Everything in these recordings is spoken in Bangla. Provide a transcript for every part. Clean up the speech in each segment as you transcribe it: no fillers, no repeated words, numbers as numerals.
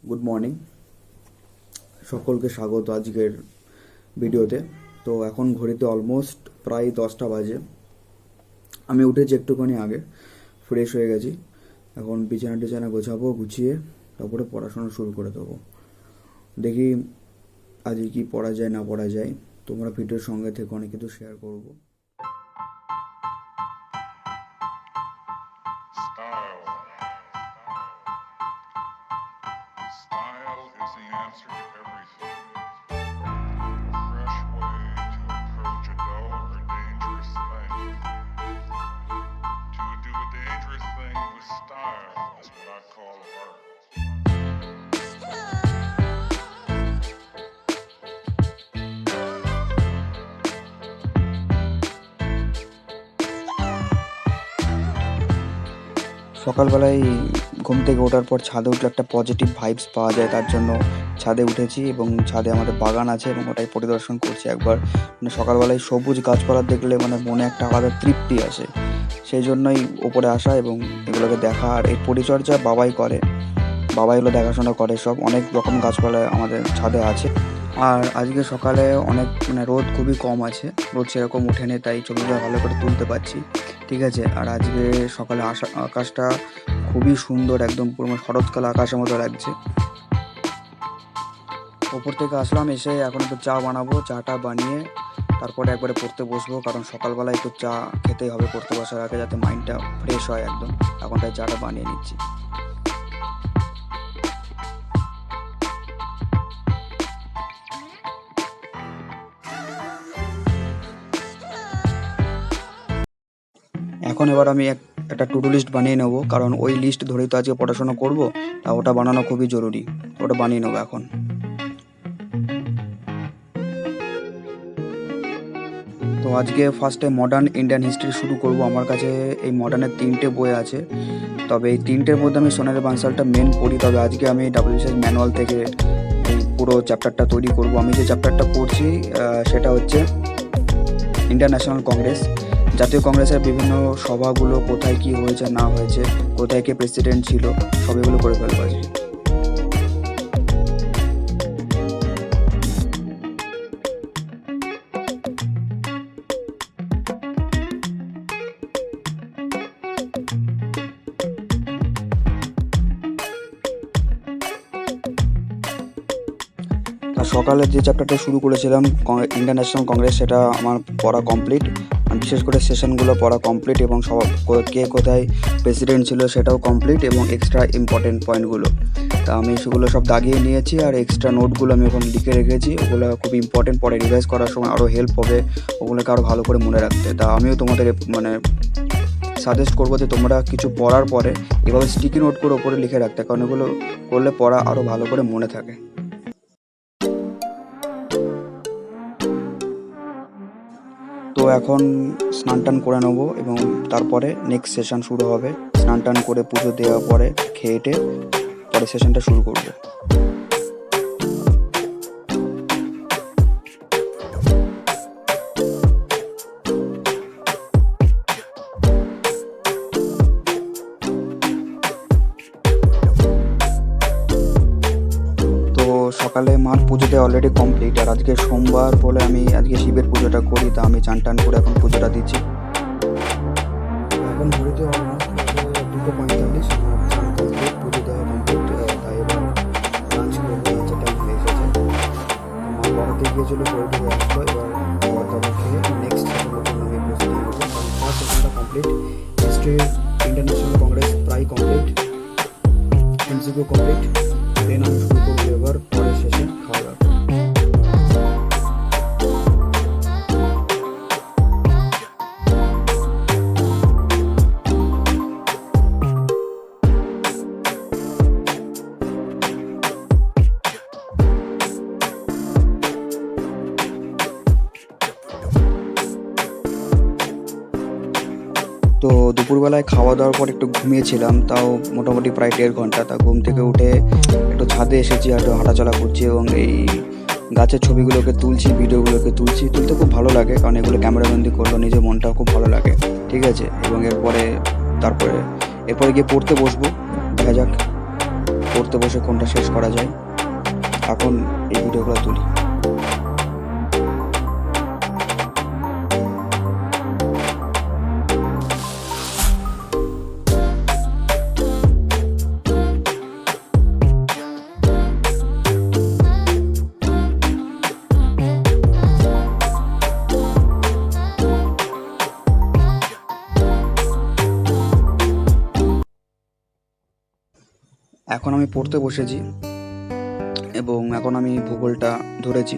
গুড মর্নিং, সকলকে স্বাগত আজকের ভিডিওতে। তো এখন ঘড়িতে অলমোস্ট প্রায় 10টা বাজে। আমি উঠেছি একটুখানি আগে, ফ্রেশ হয়ে গেছি। এখন বিছানা গোছাবো, গুছিয়ে তারপরে পড়াশোনা শুরু করে দেবো। দেখি আজকে কি পড়া যায় না পড়া যায়। তোমরা ভিডিওর সঙ্গে থেকে অনেক কিছু শেয়ার করবো। Style is the answer to everything. A fresh way to approach a dull or dangerous thing. To do a dangerous thing with style is what I call art. সকালবেলায় ঘুম থেকে ওঠার পর ছাদে উঠলে একটা পজিটিভ ভাইবস পাওয়া যায়, তার জন্য ছাদে উঠেছি এবং ছাদে আমাদের বাগান আছে এবং ওটাই পরিদর্শন করছি একবার। সকালবেলায় সবুজ গাছপালা দেখলে মনে একটা আলাদা তৃপ্তি আসে, সেই জন্যই ওপরে আসা এবং এগুলোকে দেখা। আর এই পরিচর্যা বাবাই করে, বাবাই এগুলো দেখাশোনা করে। সব অনেক রকম গাছপালা আমাদের ছাদে আছে। আর আজকে সকালে অনেক রোদ খুবই কম আছে, রোদ সেরকম ওঠেনি, তাই ছবিটা ভালো করে তুলতে পারছি, ঠিক আছে। আর আজকে সকালে আকাশটা খুবই সুন্দর, একদম পুরো শরৎকাল আকাশের মতো লাগছে। ওপর থেকে আসলাম, এসে এখন একটু চা বানাবো। চাটা বানিয়ে তারপরে একবারে পড়তে বসবো, কারণ সকালবেলায় একটু চা খেতেই হবে পড়তে বসার আগে, যাতে মাইন্ডটা ফ্রেশ হয় একদম। এখন তাই চাটা বানিয়ে নিচ্ছি। এখন এবার আমি একটা টু ডু লিস্ট বানিয়ে নেবো, কারণ ওই লিস্ট ধরেই তো আজকে পড়াশোনা করবো। তা ওটা বানানো খুবই জরুরি, ওটা বানিয়ে নেবো এখন। তো আজকে ফার্স্টে মডার্ন ইন্ডিয়ান হিস্ট্রি শুরু করব। আমার কাছে এই মডার্নের 3টে বই আছে, তবে এই 3টের মধ্যে আমি সোনালী বানসালটা মেন পড়ি। তবে আজকে আমি WBCS ম্যানুয়াল থেকে এই পুরো চ্যাপ্টারটা তৈরি করব। আমি যে চ্যাপ্টারটা পড়ছি সেটা হচ্ছে ইন্ডিয়ান ন্যাশনাল কংগ্রেস। জাতীয় কংগ্রেসের বিভিন্ন সভাগুলো কোথায় কি হয়েছে না হয়েছে, কোথায় কে প্রেসিডেন্ট ছিল, সব এগুলো করে ফেলবো আজকে। সকালে যে চ্যাপ্টারটা শুরু করেছিলাম ইন্ডিয়ান ন্যাশনাল কংগ্রেস, সেটা আমার পড়া কমপ্লিট। বিশেষ করে সেশনগুলো পড়া কমপ্লিট এবং কে কোথায় প্রেসিডেন্ট ছিল সেটাও কমপ্লিট, এবং এক্সট্রা ইম্পর্টেন্ট পয়েন্টগুলো তা আমি সেগুলো সব দাগিয়ে নিয়েছি। আর এক্সট্রা নোটগুলো আমি এখন লিখে রেখেছি, ওগুলো খুব ইম্পর্টেন্ট, পরে রিভাইজ করার সময় আরও হেল্প হবে ওগুলোকে আরও ভালো করে মনে রাখতে। তা আমিও তোমাদের সাজেস্ট করবো যে তোমরা কিছু পড়ার পরে এভাবে স্টিকি নোট করে ওপরে লিখে রাখতে, কারণ এগুলো করলে পড়া আরও ভালো করে মনে থাকে। তো এখন স্নান টান করে নেবো এবং তারপরে নেক্সট সেশন শুরু হবে। স্নান টান করে পুজো দেওয়ার পরে খেয়ে পরে সেশনটা শুরু করবো। সকালে মার পুজোটা অলরেডি কমপ্লিট। আর আজকে সোমবার বলে আমি আজকে শিবের পুজোটা করি, তা আমি চান টান করে এখন পুজোটা দিচ্ছি। এখন ঘুরিতে 2:45 পুজো দেওয়া কমপ্লিট, তাই এবার লাঞ্চ করবো। লাঞ্চের টাইম হয়ে এসেছে। মা বাড়িতে গিয়েছিল, করে দিয়ে আসলো। এবার খাবার দাবার খেয়ে নেক্সট সেশনের জন্য আমি প্রস্তুতি নেবো, কারণ ফার্স্ট সেশনটা complete. History Indian National Congress প্রায় কমপ্লিট, MCQ কমপ্লিট। দেন আমি শুরু করবো এবার পরের সেশন খাওয়া দাওয়া। তো দুপুরবেলায় খাওয়া দাওয়ার পর একটু ঘুমিয়েছিলাম, তাও মোটামুটি প্রায় 1.5 ঘন্টা। তা ঘুম থেকে উঠে একটু ছাদে এসেছি, একটু হাঁটাচলা করছি এবং এই গাছের ছবিগুলোকে তুলছি, ভিডিওগুলোকে তুলতে খুব ভালো লাগে, কারণ এগুলো ক্যামেরাবন্দি করলো নিজের মনটাও খুব ভালো লাগে, ঠিক আছে। এবং এরপরে গিয়ে পড়তে বসবো, দেখা যাক। পড়তে বসে কোনটা শেষ করা যায়। এখন এই ভিডিওগুলো তুলি। এখন আমি পড়তে বসেছি এবং এখন আমি ভূগোলটা ধরেছি।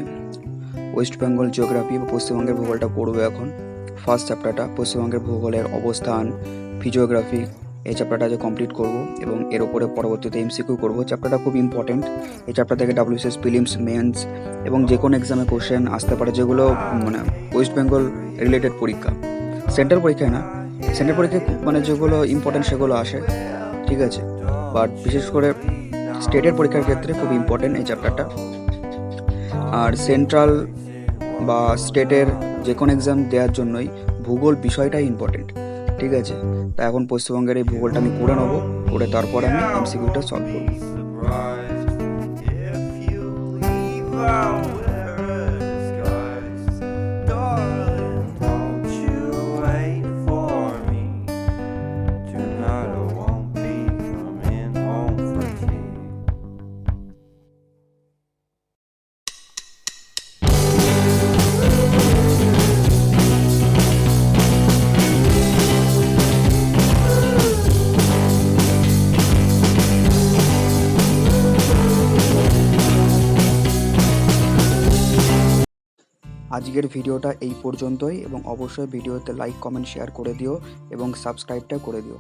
ওয়েস্ট বেঙ্গল জিওগ্রাফি বা পশ্চিমবঙ্গের ভূগোলটা পড়বো এখন। ফার্স্ট চ্যাপ্টারটা পশ্চিমবঙ্গের ভূগোলের অবস্থান, ফিজিওগ্রাফি, এই চ্যাপ্টারটা আজ কমপ্লিট করব এবং এর উপরে পরবর্তীতে এমসিকিউ করব। চ্যাপ্টারটা খুব ইম্পর্টেন্ট। এই চ্যাপ্টার থেকে WBCS প্রিলিমস, মেন্স এবং যে কোনো এক্সামে কোশ্চেন আসতে পারে, যেগুলো মানে ওয়েস্ট বেঙ্গল রিলেটেড পরীক্ষা, সেন্ট্রাল পরীক্ষায় না, সেন্ট্রাল পরীক্ষায় মানে যেগুলো ইম্পর্টেন্ট সেগুলো আসে, ঠিক আছে। বাট বিশেষ করে স্টেটের পরীক্ষার ক্ষেত্রে খুব ইম্পর্টেন্ট এই চ্যাপ্টারটা। আর সেন্ট্রাল বা স্টেটের যে কোনো এক্সাম দেওয়ার জন্যই ভূগোল বিষয়টাই ইম্পর্টেন্ট, ঠিক আছে। তা এখন পশ্চিমবঙ্গের এই ভূগোলটা আমি করে নেবো, করে তারপর আমি এমসিকিউটা সলভ করবো। আজকের ভিডিওটা এই পর্যন্তই এবং অবশ্যই ভিডিওতে লাইক, কমেন্ট, শেয়ার করে দিও এবং সাবস্ক্রাইবটা করে দিও।